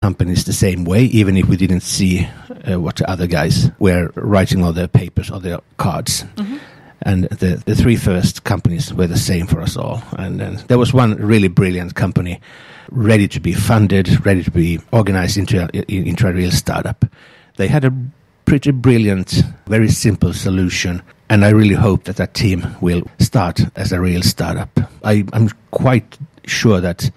companies the same way, even if we didn't see what the other guys were writing on their papers or their cards. Mm-hmm. And the three first companies were the same for us all. And then there was one really brilliant company ready to be funded, ready to be organized into a real startup. They had a pretty brilliant, very simple solution. And I really hope that team will start as a real startup. I'm quite sure that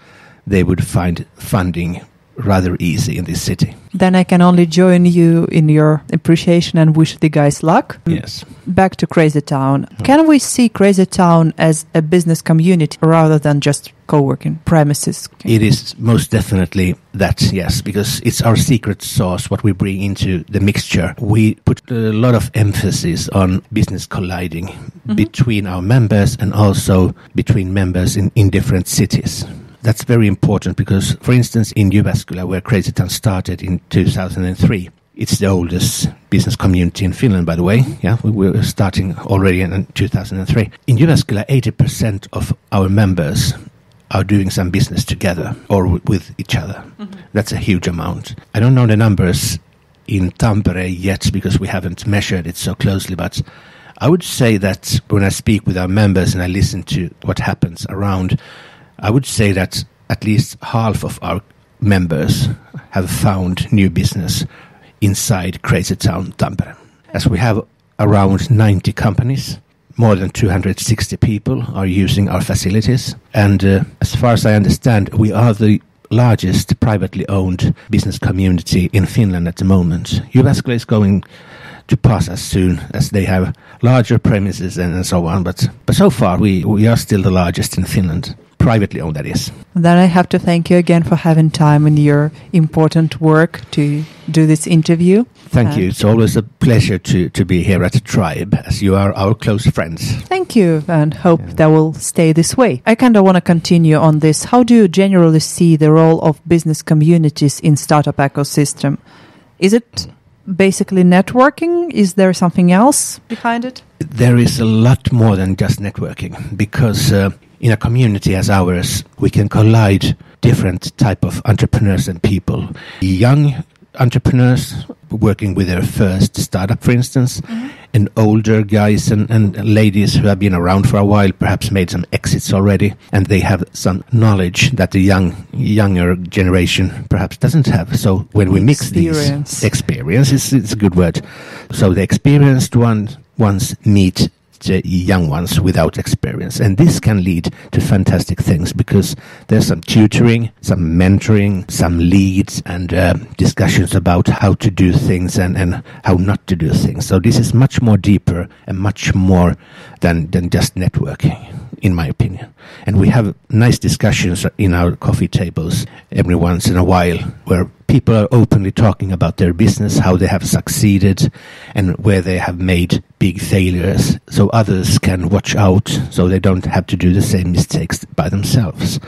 they would find funding rather easy in this city. Then I can only join you in your appreciation and wish the guys luck. Yes. Back to Crazy Town. Can we see Crazy Town as a business community rather than just co-working premises? It is most definitely that, yes, because it's our secret sauce, what we bring into the mixture. We put a lot of emphasis on business colliding between our members and also between members in different cities. That's very important because, for instance, in Jyväskylä, where Crazy Town started in 2003, it's the oldest business community in Finland, by the way. Yeah, we were starting already in 2003. In Jyväskylä, 80% of our members are doing some business together or with each other. Mm-hmm. That's a huge amount. I don't know the numbers in Tampere yet because we haven't measured it so closely, but I would say that when I speak with our members and I listen to what happens around, I would say that at least half of our members have found new business inside Crazy Town Tampere. As we have around 90 companies, more than 260 people are using our facilities. And as far as I understand, we are the largest privately owned business community in Finland at the moment. Jyväskylä is going to pass as soon as they have larger premises and so on. But so far, we are still the largest in Finland. Privately owned, that is. Then I have to thank you again for having time in your important work to do this interview. Thank you. It's always a pleasure to be here at Tribe, as you are our close friends. Thank you, and hope that will stay this way. I kind of want to continue on this. How do you generally see the role of business communities in startup ecosystem? Is it basically networking? Is there something else behind it? There is a lot more than just networking, because in a community as ours, we can collide different type of entrepreneurs and people. Young entrepreneurs working with their first startup, for instance, and older guys and ladies who have been around for a while, perhaps made some exits already, and they have some knowledge that the younger generation perhaps doesn't have. So when we mix these, experience is a good word. So the experienced ones meet the young ones without experience, and this can lead to fantastic things because there's some tutoring, some mentoring, some leads, and discussions about how to do things and how not to do things. So this is much more deeper and much more than just networking, in my opinion. And we have nice discussions in our coffee tables every once in a while where people are openly talking about their business, how they have succeeded, and where they have made big failures, so others can watch out, so they don't have to do the same mistakes by themselves.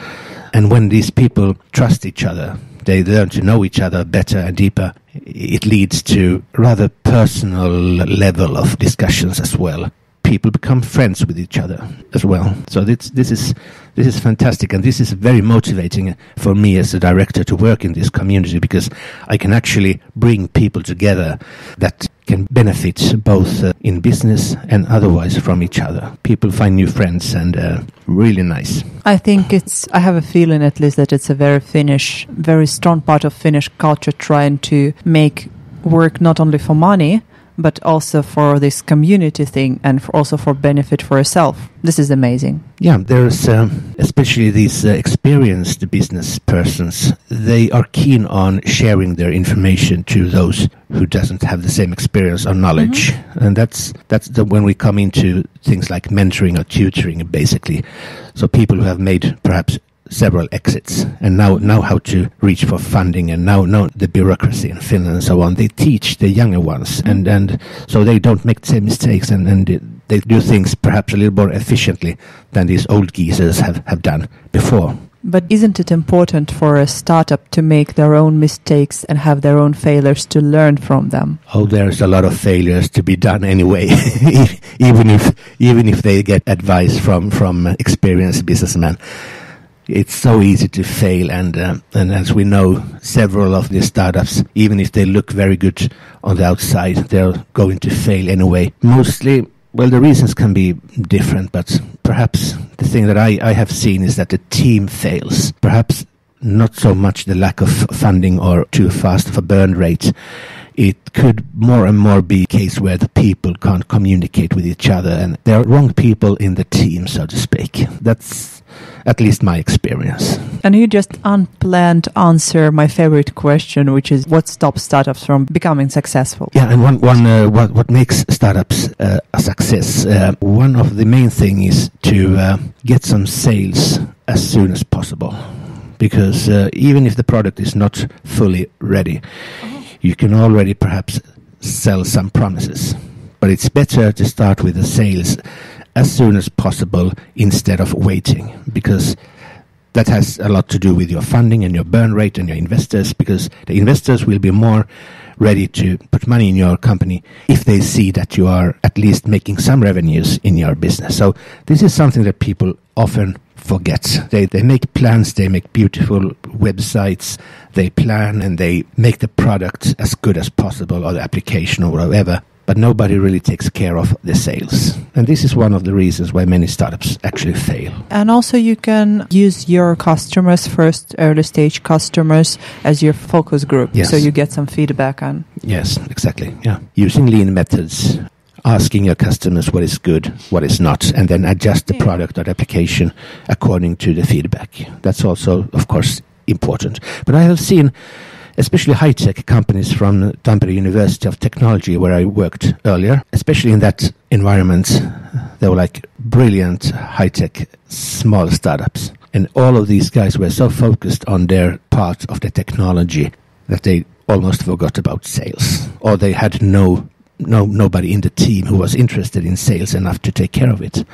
And when these people trust each other, they learn to know each other better and deeper. It leads to rather personal level of discussions as well. People become friends with each other as well. So this is fantastic, and this is very motivating for me as a director to work in this community, because I can actually bring people together that can benefit both in business and otherwise from each other. People find new friends, and really nice. I think I have a feeling at least that it's a very strong part of Finnish culture, trying to make work not only for money, but also for this community thing and also for benefit for yourself. This is amazing. Yeah, there's especially these experienced business persons. They are keen on sharing their information to those who doesn't have the same experience or knowledge. And that's when we come into things like mentoring or tutoring, basically. So people who have made perhaps several exits and now how to reach for funding, and now the bureaucracy in Finland and so on. They teach the younger ones, and so they don't make the same mistakes, and they do things perhaps a little more efficiently than these old geezers have done before. But isn't it important for a startup to make their own mistakes and have their own failures to learn from them? Oh, there's a lot of failures to be done anyway, even if they get advice from experienced businessmen. It's so easy to fail, and as we know, several of these startups, even if they look very good on the outside, they're going to fail anyway. Mostly, well, the reasons can be different, but perhaps the thing that I have seen is that the team fails. Perhaps not so much the lack of funding or too fast of a burn rate. It could more and more be a case where the people can't communicate with each other, and there are wrong people in the team, so to speak. That's at least my experience. And you just unplanned answer my favorite question, which is what stops startups from becoming successful? Yeah, and what makes startups a success? One of the main thing is to get some sales as soon as possible, because even if the product is not fully ready, you can already perhaps sell some promises. But it's better to start with the sales as soon as possible instead of waiting, because that has a lot to do with your funding and your burn rate and your investors, because the investors will be more ready to put money in your company if they see that you are at least making some revenues in your business. So this is something that people often forget. They make plans, they make beautiful websites, they plan and they make the product as good as possible, or the application or whatever, but nobody really takes care of the sales. And this is one of the reasons why many startups actually fail. And also you can use your customers, first early stage customers, as your focus group. Yes. So you get some feedback on. Yes, exactly. Yeah. Using lean methods, asking your customers what is good, what is not, and then adjust the product or application according to the feedback. That's also, of course, important. But I have seen especially high-tech companies from Tampere University of Technology, where I worked earlier, especially in that environment, they were like brilliant high-tech small startups. And all of these guys were so focused on their part of the technology that they almost forgot about sales, or they had nobody in the team who was interested in sales enough to take care of it.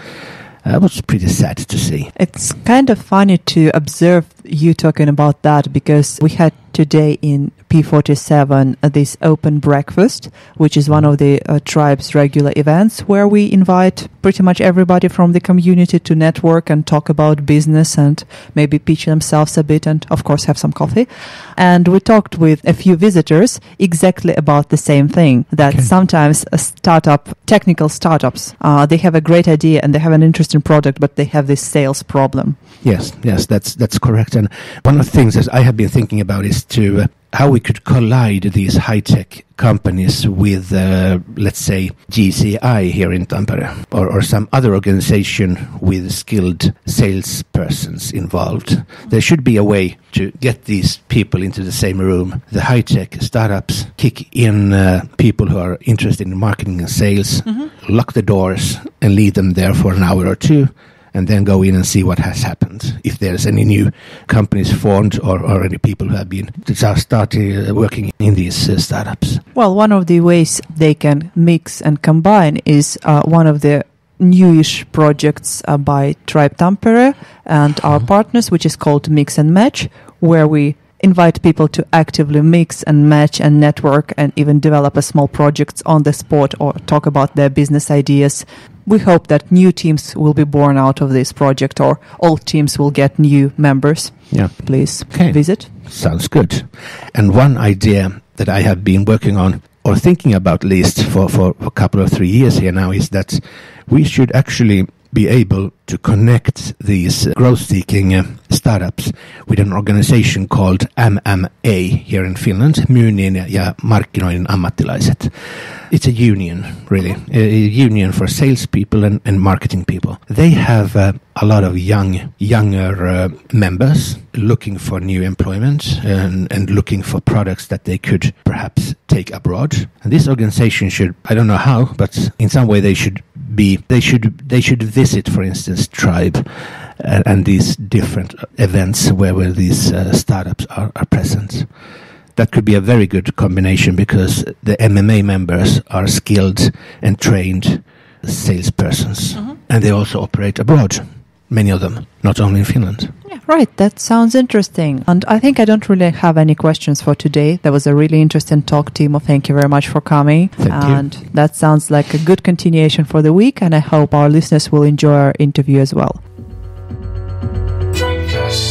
It was pretty sad to see. It's kind of funny to observe you talking about that, because we had today in P47 this open breakfast, which is one of the tribe's regular events where we invite pretty much everybody from the community to network and talk about business and maybe pitch themselves a bit and, of course, have some coffee. And we talked with a few visitors exactly about the same thing, that sometimes technical startups, they have a great idea and they have an interesting product, but they have this sales problem. Yes, that's correct. And one of the things that I have been thinking about is to how we could collide these high-tech companies with, let's say, GCI here in Tampere, or some other organization with skilled salespersons involved. There should be a way to get these people into the same room. The high-tech startups kick in people who are interested in marketing and sales, lock the doors, and leave them there for an hour or two, and then go in and see what has happened. If there's any new companies formed or any people who have been started working in these startups. Well, one of the ways they can mix and combine is one of the newish projects by Tribe Tampere and our partners, which is called Mix and Match, where we invite people to actively mix and match and network and even develop a small projects on the spot or talk about their business ideas. We hope that new teams will be born out of this project, or old teams will get new members. Yeah. Please visit. Sounds good. And one idea that I have been working on, or thinking about at least for a couple of 3 years here now, is that we should actually be able to connect these growth-seeking startups with an organization called MMA here in Finland, Myynnin ja Markkinoinnin ammattilaiset. It's a union, really, a union for salespeople and marketing people. They have a lot of younger members looking for new employment and looking for products that they could perhaps take abroad. And this organization should, I don't know how, but in some way they should visit, for instance, Tribe and these different events where these startups are present. That could be a very good combination, because the MMA members are skilled and trained salespersons, and they also operate abroad, many of them, not only in Finland. Yeah, right. That sounds interesting. And I think I don't really have any questions for today. That was a really interesting talk, Timo. Thank you very much for coming. Thank you. And that sounds like a good continuation for the week, and I hope our listeners will enjoy our interview as well. Tribecast.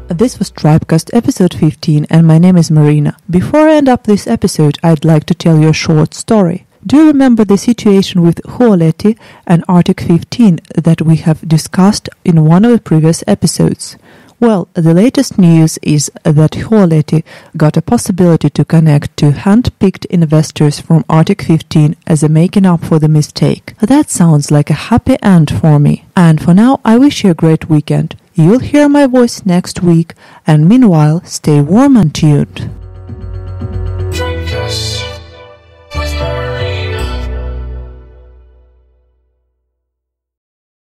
This was Tribecast episode 15 and my name is Marina. Before I end up this episode, I'd like to tell you a short story. Do you remember the situation with Huoleti and Arctic 15 that we have discussed in one of the previous episodes? Well, the latest news is that Huoleti got a possibility to connect to hand-picked investors from Arctic 15 as a making up for the mistake. That sounds like a happy end for me. And for now, I wish you a great weekend. You'll hear my voice next week, and meanwhile, stay warm and tuned.